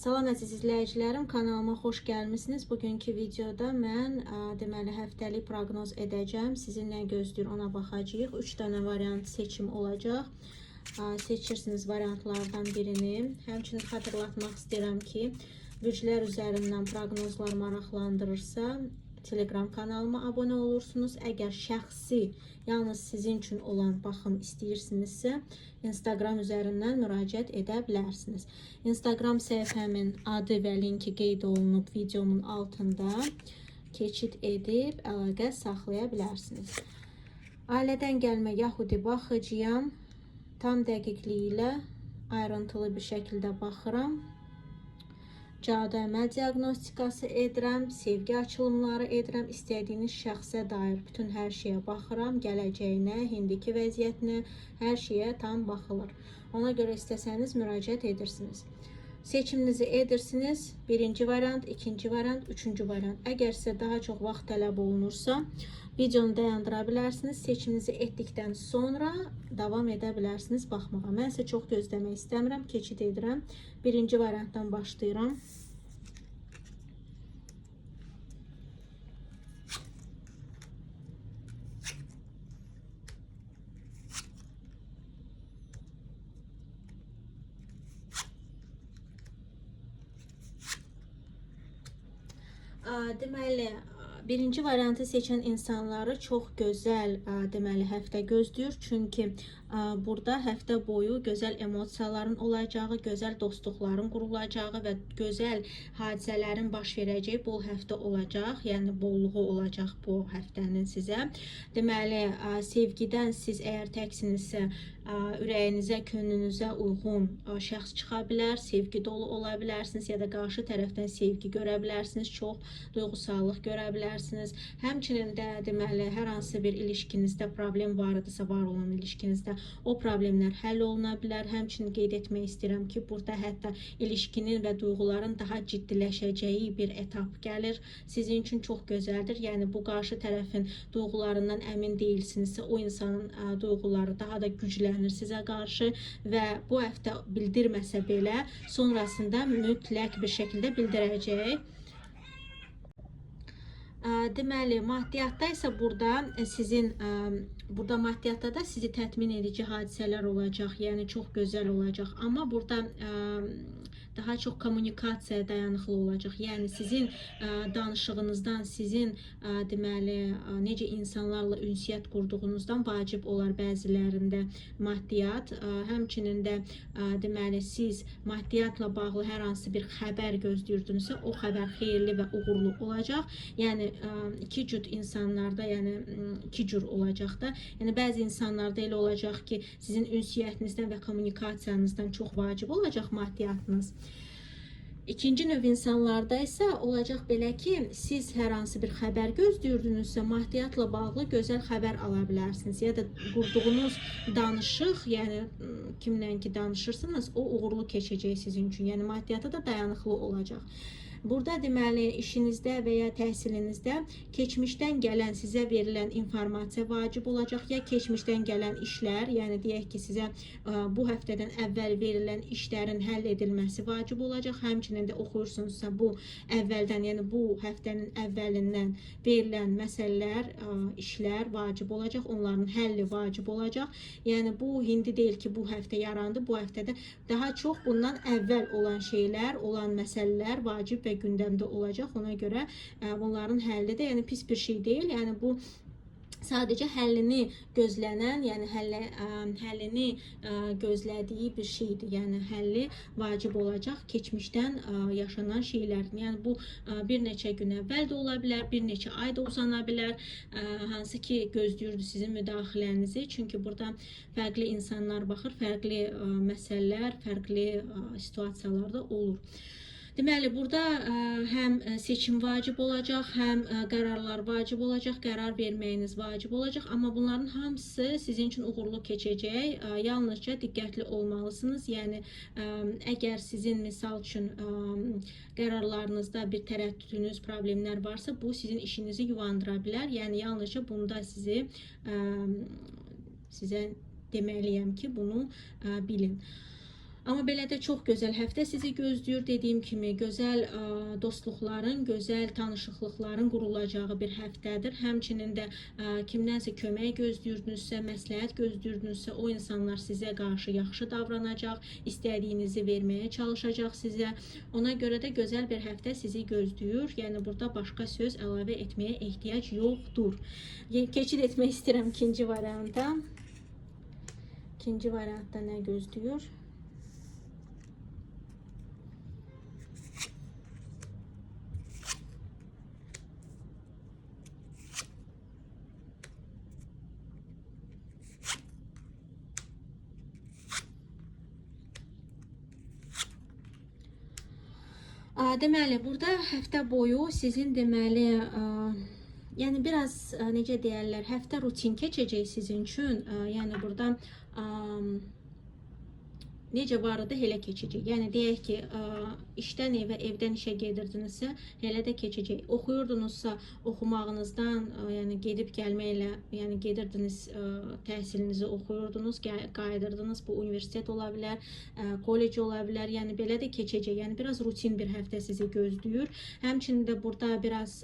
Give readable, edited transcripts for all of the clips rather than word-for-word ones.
Salam əziz izləyicilərim, kanalıma xoş gəlmisiniz. Bugünkü videoda mən deməli həftəlik proqnoz edəcəm. Sizin nə gözləyir ona baxacağıq. 3 dənə variant seçim olacaq. Seçirsiniz variantlardan birini. Həmçinin xatırlatmaq istəyirəm ki, bürclər üzərindən proqnozlar maraqlandırırsa, Telegram kanalıma abunə olursunuz. Əgər şəxsi, yalnız sizin üçün olan baxım istəyirsinizsə, Instagram üzərindən müraciət edə bilərsiniz. Instagram səhifəmin adı və linki qeyd olunub videomun altında. Keçid edib əlaqə saxlaya bilərsiniz. Ailədən gəlmə Yahudi baxıcıyam. Tam dəqiqliyi ilə ayrıntılı bir şəkildə baxıram. Cadu əməl diaqnostikası edirəm, sevgi açılımları edirəm, istədiyiniz şəxsə dair bütün hər şeyə baxıram, gələcəyinə, indiki vəziyyətinə, hər şeyə tam baxılır. Ona görə istəsəniz müraciət edirsiniz. Seçiminizi edirsiniz, birinci variant, ikinci variant, üçüncü variant. Əgər sizə daha çox vaxt tələb olunursa, videonu dayandıra bilərsiniz. Seçiminizi etdikdən sonra davam edə bilərsiniz baxmağa. Mən isə çox gözləmək istəmirəm, keçid edirəm. Birinci variantdan başlayıram. Deməli, birinci variantı seçən insanları çox gözəl deməli həftə gözləyir. Çünki burada həftə boyu gözəl emosiyaların olacağı, gözəl dostluqların qurulacağı və gözəl hadisələrin baş verəcəyi bol həftə olacaq. Yəni bolluğu olacaq bu həftənin sizə. Deməli, sevgidən siz əgər təksinizsə, ürəyinizə, könlünüzə uyğun şəxs çıxa bilər, sevgi dolu ola bilərsiniz ya da qarşı tərəfdən sevgi görə bilərsiniz, çox duyğusallıq görə bilərsiniz. Həmçinin də deməli, hər hansı bir ilişkinizdə problem var idisə, var olan ilişkinizdə o problemlər həll oluna bilər. Həmçinin qeyd etmək istəyirəm ki, burada hətta ilişkinin və duyğuların daha ciddiləşəcəyi bir etap gəlir. Sizin üçün çox gözəldir. Yəni bu qarşı tərəfin duyğularından əmin deyilsinizsə, o insanın duyğuları daha da güclənir sizə qarşı və bu həftə bildirməsə belə sonrasında mütləq bir şəkildə bildirəcək. Deməli, maddiyatda isə burada maddiyatda da sizi təmin edici hadisələr olacaq, yəni çox gözəl olacaq. Amma burada daha çox kommunikasiyaya dayanıqlı olacaq. Yəni sizin danışığınızdan, sizin deməli necə insanlarla ünsiyyət qurduğunuzdan vacib olar bəzilərində maddiyat. Həmçinin də deməli siz maddiyatla bağlı hər hansı bir xəbər gözləyirdinizsə, o xəbər xeyirli və uğurlu olacaq. Yəni iki cür insanlarda, yəni iki cür olacaq da. Yəni bəzi insanlarda elə olacaq ki, sizin ünsiyyətinizdən və kommunikasiyanızdan çox vacib olacaq maddiyatınız. İkinci növ insanlarda isə olacaq belə ki, siz hər hansı bir xəbər gözləyirdinizsə, maddiyatla bağlı gözəl xəbər ala bilərsiniz. Ya da qurduğunuz danışıq, yəni kimlə ki danışırsınız, o uğurlu keçəcək sizin üçün. Yəni maddiyata da dayanıqlı olacaq. Burada deməli işinizdə və ya təhsilinizdə keçmişdən gələn sizə verilən informasiya vacib olacaq. Ya keçmişdən gələn işlər, yəni deyək ki, sizə bu həftədən əvvəl verilən işlərin həll edilməsi vacib olacaq. Həmçinin də oxuyursunuzsa bu əvvəldən, yəni bu həftənin əvvəlindən verilən məsələlər, işlər vacib olacaq. Onların həlli vacib olacaq. Yəni bu indi deyil ki, bu həftə yarandı. Bu həftədə daha çox bundan əvvəl olan şeylər, olan məsələlər vacib və gündəmdə olacaq. Ona görə bunların həlli də yəni pis bir şey deyil. Yəni bu sadəcə həllini gözlənən, yəni həllini gözlədiyi bir şeydir. Yəni həlli vacib olacaq keçmişdən yaşanan şeylərdir. Yəni bu bir neçə gün əvvəl də ola bilər, bir neçə ay da uzana bilər. Hansı ki gözləyirdi sizin müdaxilənizi. Çünki burada fərqli insanlar baxır, fərqli məsələlər, fərqli situasiyalarda olur. Deməli, burada həm seçim vacib olacaq, həm qərarlar vacib olacaq, qərar verməyiniz vacib olacaq. Amma bunların hamısı sizin üçün uğurlu keçəcək. Yalnızca diqqətli olmalısınız. Yəni, əgər sizin misal üçün qərarlarınızda bir tərəddüdünüz, problemlər varsa, bu sizin işinizi yuvandıra bilər. Yəni, yalnızca bunda sizə deməliyəm ki, bunu bilin. Amma belə də çox gözəl həftə sizi gözləyir. Dediyim kimi, gözəl dostluqların, gözəl tanışıqlıqların qurulacağı bir həftədir. Həmçinin də kimdənsə kömək gözləyirdinizsə, məsləhət gözləyirdinizsə, o insanlar sizə qarşı yaxşı davranacaq, istədiyinizi verməyə çalışacaq sizə. Ona görə də gözəl bir həftə sizi gözləyir. Yəni burada başqa söz əlavə etməyə ehtiyac yoxdur. Keçid etmək istəyirəm ikinci varianta. İkinci variantda nə gözləyir? Deməli, burada həftə boyu sizin deməli, yəni biraz necə deyərlər, həftə rutin keçəcək sizin üçün. Yəni burada necə var idi, elə keçəcək. Yəni deyək ki, işdən evə, evdən işə gedirdinizsə, elə də keçəcək. Oxuyurdunuzsa, oxumağınızdan, yəni gedib gəlməklə, yəni gedirdiniz, təhsilinizi oxuyurdunuz, qayıdırdınız. Bu universitet ola bilər, kollec ola bilər. Yəni belə də keçəcək. Yəni biraz rutin bir həftə sizi gözləyir. Həmçinin də burada biraz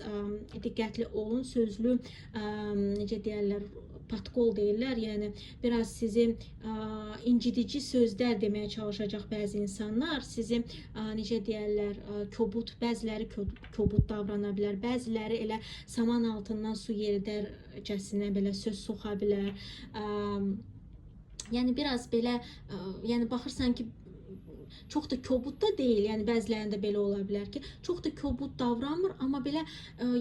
diqqətli olun, sözlü, necə deyərlər, patkol deyirlər, yəni biraz sizi incidici sözlər deməyə çalışacaq bəzi insanlar, sizi necə deyərlər, kobud, bəziləri kobud davrana bilər, bəziləri elə saman altından su yeridərcəsinə belə söz soxa bilər. Yəni biraz belə, yəni baxırsan ki, çox da kobud da deyil, yəni bəzilərində belə ola bilər ki, çox da kobud davranmır, amma belə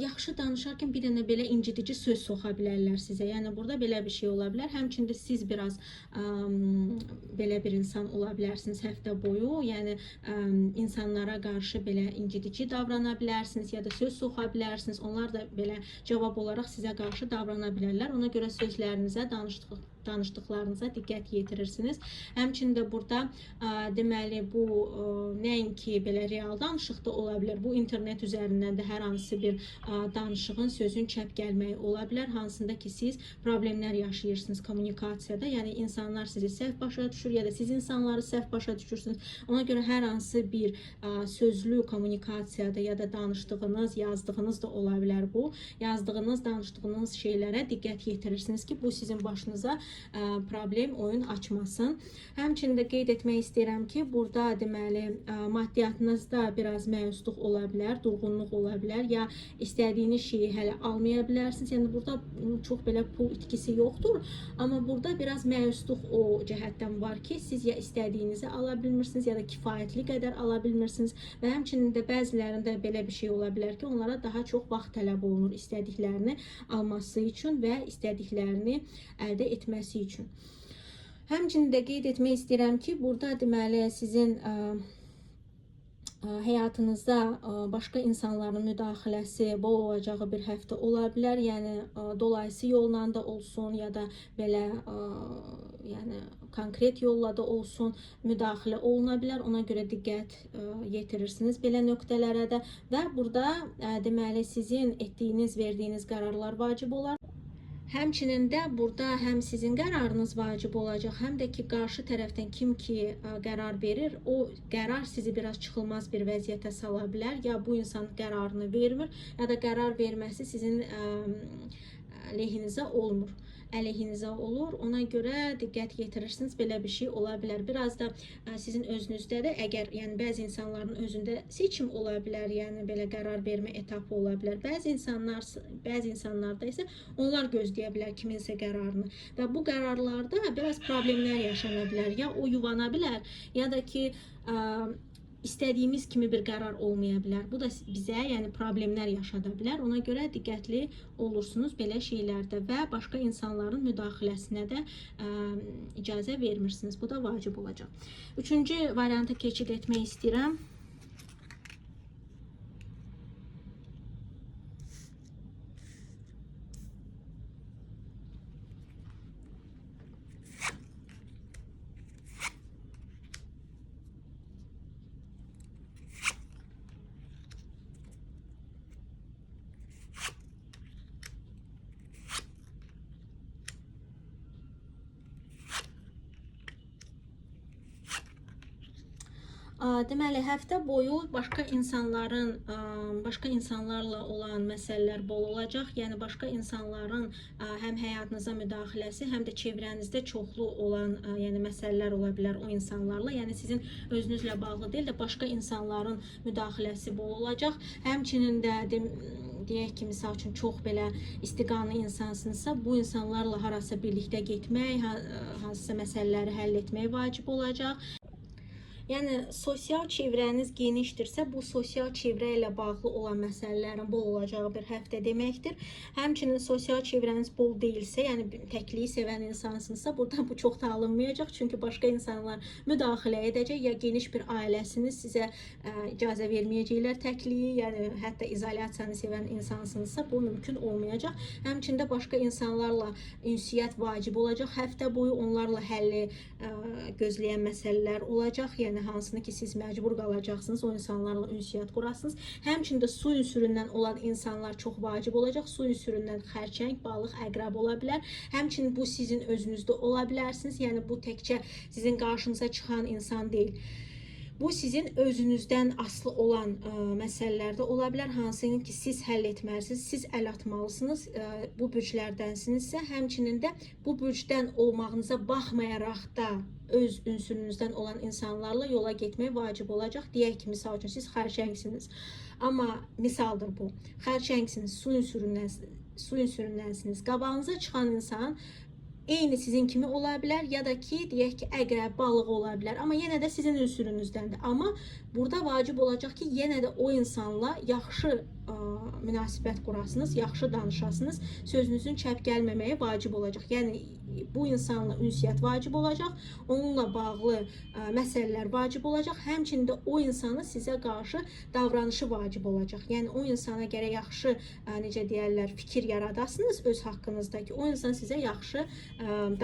yaxşı danışarkən bir dənə belə incidici söz soxa bilərlər sizə. Yəni burada belə bir şey ola bilər. Həmçində siz biraz belə bir insan ola bilərsiniz həftə boyu. Yəni insanlara qarşı belə incidici davrana bilərsiniz ya da söz soxa bilərsiniz. Onlar da belə cavab olaraq sizə qarşı davrana bilərlər. Ona görə sözlərinizə, danışdıqlarınıza diqqət yetirirsiniz. Həmçində burada deməli bu nəinki belə real danışıq da ola bilər. Bu internet üzərindən də hər hansı bir danışığın, sözün çəp gəlməyi ola bilər. Hansında ki siz problemlər yaşayırsınız kommunikasiyada. Yəni insanlar sizi səhv başa düşür ya da siz insanları səhv başa düşürsünüz. Ona görə hər hansı bir sözlü kommunikasiyada ya da danışdığınız, yazdığınız da ola bilər bu. Yazdığınız, danışdığınız şeylərə diqqət yetirirsiniz ki, bu sizin başınıza problem, oyun açmasın. Həmçində qeyd etmək istəyirəm ki, burada deməli maddiyyatınızda biraz məyusluq ola bilər, durğunluq ola bilər, ya istədiyiniz şeyi hələ almaya bilərsiniz. Yəni burada çox belə pul itkisi yoxdur, amma burada biraz məyusluq o cəhətdən var ki, siz ya istədiyinizi ala bilmirsiniz, ya da kifayətli qədər ala bilmirsiniz və həmçinin də bəzilərində belə bir şey ola bilər ki, onlara daha çox vaxt tələb olunur istədiklərini alması üçün və istədiklərini əldə etməsi üçün. Həmçinin də qeyd etmək istəyirəm ki, burada deməli sizin həyatınızda başqa insanların müdaxiləsi bol olacağı bir həftə ola bilər. Yəni dolayısı yolla da olsun ya da belə yəni konkret yolla da olsun müdaxilə oluna bilər. Ona görə diqqət yetirirsiniz belə nöqtələrə də və burada deməli sizin etdiyiniz, verdiyiniz qərarlar vacib olar. Həmçinin də burada həm sizin qərarınız vacib olacaq, həm də ki, qarşı tərəfdən kim ki qərar verir, o qərar sizi biraz çıxılmaz bir vəziyyətə sala bilər. Ya bu insan qərarını vermir, ya da qərar verməsi sizin lehinizə olmur, əleyhinizə olur. Ona görə diqqət yetirirsiniz, belə bir şey ola bilər. Biraz da sizin özünüzdə də əgər, yəni bəzi insanların özündə seçim ola bilər, yəni belə qərar vermə etapı ola bilər. Bəzi insanlarda isə onlar gözləyə bilər kiminsə qərarını və bu qərarlarda biraz problemlər yaşana bilər. Ya o yuvana bilər, ya da ki istədiyimiz kimi bir qərar olmaya bilər. Bu da bizə yəni problemlər yaşada bilər. Ona görə diqqətli olursunuz belə şeylərdə və başqa insanların müdaxiləsinə də icazə vermirsiniz. Bu da vacib olacaq. Üçüncü varianta keçid etmək istəyirəm. Deməli, həftə boyu başqa insanlarla olan məsələlər bol olacaq. Yəni başqa insanların həm həyatınıza müdaxiləsi, həm də çevrənizdə çoxlu olan yəni məsələlər ola bilər o insanlarla. Yəni sizin özünüzlə bağlı deyil də başqa insanların müdaxiləsi bol olacaq. Həmçinin də deyək ki, misal üçün çox belə istiqanlı insansınızsa, bu insanlarla harasa birlikdə getmək, hansısa məsələləri həll etmək vacib olacaq. Yəni sosial çevrəniz genişdirsə, bu sosial çevrə ilə bağlı olan məsələlərin bol olacağı bir həftə deməkdir. Həmçinin sosial çevrəniz bol deyilsə, yəni təkliyi sevən insansınızsa, buradan bu çox da alınmayacaq. Çünki başqa insanlar müdaxilə edəcək, ya geniş bir ailəsiniz sizə icazə verməyəcəklər təkliyi, yəni hətta izolyasiyanı sevən insansınızsa, bu mümkün olmayacaq. Həmçində başqa insanlarla ünsiyyət vacib olacaq. Həftə boyu onlarla həlli gözləyən məsələlər olacaq. Yəni hansını ki siz məcbur qalacaqsınız o insanlarla ünsiyyət qurasınız. Həmçində su ünsüründən olan insanlar çox vacib olacaq. Su ünsüründən xərçəng, balıq, əqrəb ola bilər. Həmçinin bu sizin özünüzdə ola bilərsiniz. Yəni bu təkcə sizin qarşınıza çıxan insan deyil. Bu sizin özünüzdən asılı olan məsələlərdə ola bilər, hansını ki siz həll etməlisiniz, siz əl atmalısınız, bu bürclərdənsinizsə, həmçinin də bu bürcdən olmağınıza baxmayaraq da öz ünsürünüzdən olan insanlarla yola getmək vacib olacaq. Deyək ki, misal üçün siz xərçəngsiniz, amma misaldır bu, xərçəngsiniz, su ünsüründənsiniz, qabağınıza çıxan insan eyni sizin kimi ola bilər, ya da ki, deyək ki, əqrəb, balıq ola bilər, amma yenə də sizin ünsürünüzdəndir. Amma burada vacib olacaq ki, yenə də o insanla yaxşı münasibət qurasınız, yaxşı danışasınız, sözünüzün çəp gəlməməyə vacib olacaq. Yəni bu insanla ünsiyyət vacib olacaq, onunla bağlı məsələlər vacib olacaq, həmçində o insanın sizə qarşı davranışı vacib olacaq. Yəni o insana gərək yaxşı, necə deyərlər, fikir yaradasınız öz haqqınızdakı, o insan sizə yaxşı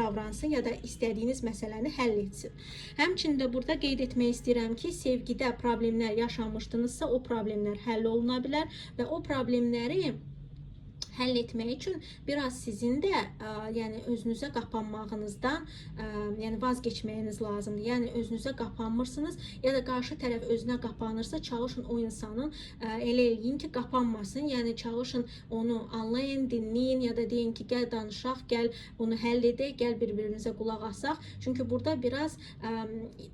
davransın ya da istədiyiniz məsələni həll etsin. Həmçində burada qeyd etmək istəyirəm ki, sevgidə problemlər yaşamışdınızsa, o problemlər həll oluna bilər və o problemləri həll etmək üçün biraz sizin də yəni özünüzə qapanmağınızdan yəni vazgeçməyiniz lazımdır. Yəni özünüzə qapanmırsınız ya da qarşı tərəf özünə qapanırsa, çalışın o insanın elə eləyin ki, qapanmasın. Yəni çalışın onu anlayın, dinləyin ya da deyin ki, gəl danışaq, gəl bunu həll edək, gəl bir-birimizə qulaq asaq. Çünki burada biraz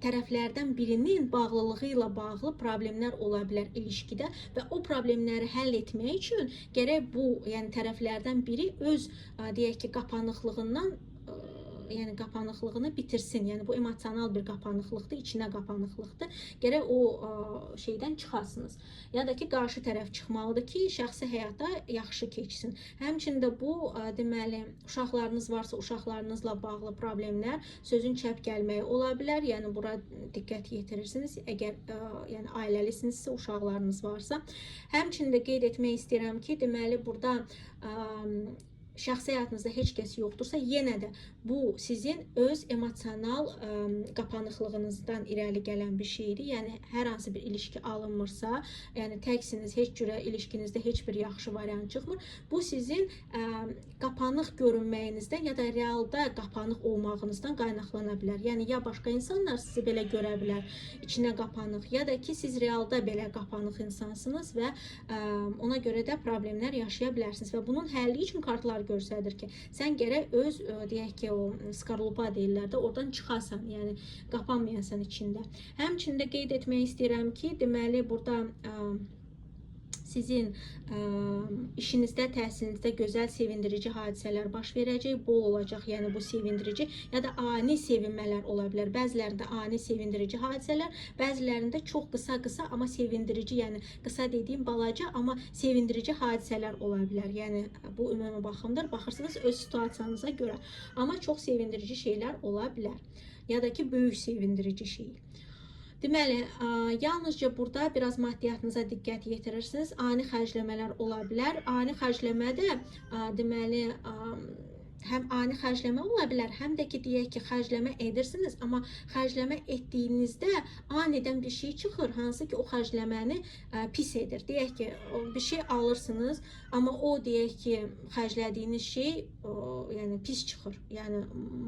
tərəflərdən birinin bağlılığı ilə bağlı problemlər ola bilər ilişkidə və o problemləri həll etmək üçün gərək bu, yəni tərəflərdən biri öz deyək ki, qapanıqlığını bitirsin. Yəni bu emosional bir qapanıqlıqdır, içinə qapanıqlıqdır. Gərək o şeydən çıxasınız. Ya da ki, qarşı tərəf çıxmalıdır ki, şəxsi həyata yaxşı keçsin. Həmçində bu deməli, uşaqlarınız varsa, uşaqlarınızla bağlı problemlər, sözün çəp gəlməyi ola bilər. Yəni bura diqqət yetirirsiniz. Əgər yəni ailəlisinizsə, uşaqlarınız varsa. Həmçində qeyd etmək istəyirəm ki, deməli burada şəxsi həyatınızda heç kəs yoxdursa, yenə də bu sizin öz emosional qapanıqlığınızdan irəli gələn bir şeydir. Yəni hər hansı bir ilişki alınmırsa, yəni təksiniz, heç cürə ilişkinizdə heç bir yaxşı variant çıxmır. Bu sizin qapanıq görünməyinizdən ya da realda qapanıq olmağınızdan qaynaqlana bilər. Yəni ya başqa insanlar sizi belə görə bilər, içinə qapanıq, ya da ki siz realda belə qapanıq insansınız və ona görə də problemlər yaşaya bilərsiniz və bunun həlli üçün kartlar göstərir ki, sən gərək öz deyək ki, o skarlupa deyirlər də, oradan çıxasan, yəni qapanmayasan içində. Həmçində qeyd etmək istəyirəm ki, deməli burada sizin işinizdə, təhsilinizdə gözəl, sevindirici hadisələr baş verəcək, bol olacaq. Yəni bu sevindirici ya da ani sevinmələr ola bilər. Bəzilərində ani sevindirici hadisələr, bəzilərində çox qısa, amma sevindirici, yəni qısa dediyim balaca, amma sevindirici hadisələr ola bilər. Yəni bu ümumi baxımdır. Baxırsınız öz situasiyanıza görə. Amma çox sevindirici şeylər ola bilər. Ya da ki, böyük sevindirici şey. Deməli, yalnızca burada biraz maddiyyatınıza diqqət yetirirsiniz. Ani xərcləmələr ola bilər. Ani xərcləmədə deməli həm ani xərcləmə ola bilər, həm də ki, deyək ki, xərcləmə edirsiniz, amma xərcləmə etdiyinizdə anidən bir şey çıxır, hansı ki, o xərcləməni pis edir. Deyək ki, bir şey alırsınız, amma o deyək ki, xərclədiyiniz şey yəni pis çıxır. Yəni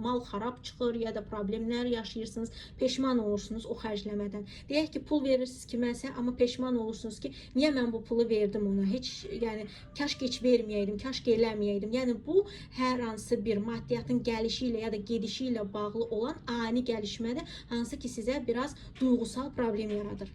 mal xarab çıxır ya da problemlər yaşayırsınız, peşman olursunuz o xərcləmədən. Deyək ki, pul verirsiniz kiməsə, amma peşman olursunuz ki, niyə mən bu pulu verdim ona? Heç yəni kaş heç verməyəydim, kaş eləməyəydim. Yəni bu hər hansı bir maddiyyatın gəlişi ilə ya da gedişi ilə bağlı olan ani gəlişmədir, hansı ki, sizə biraz duyğusal problem yaradır.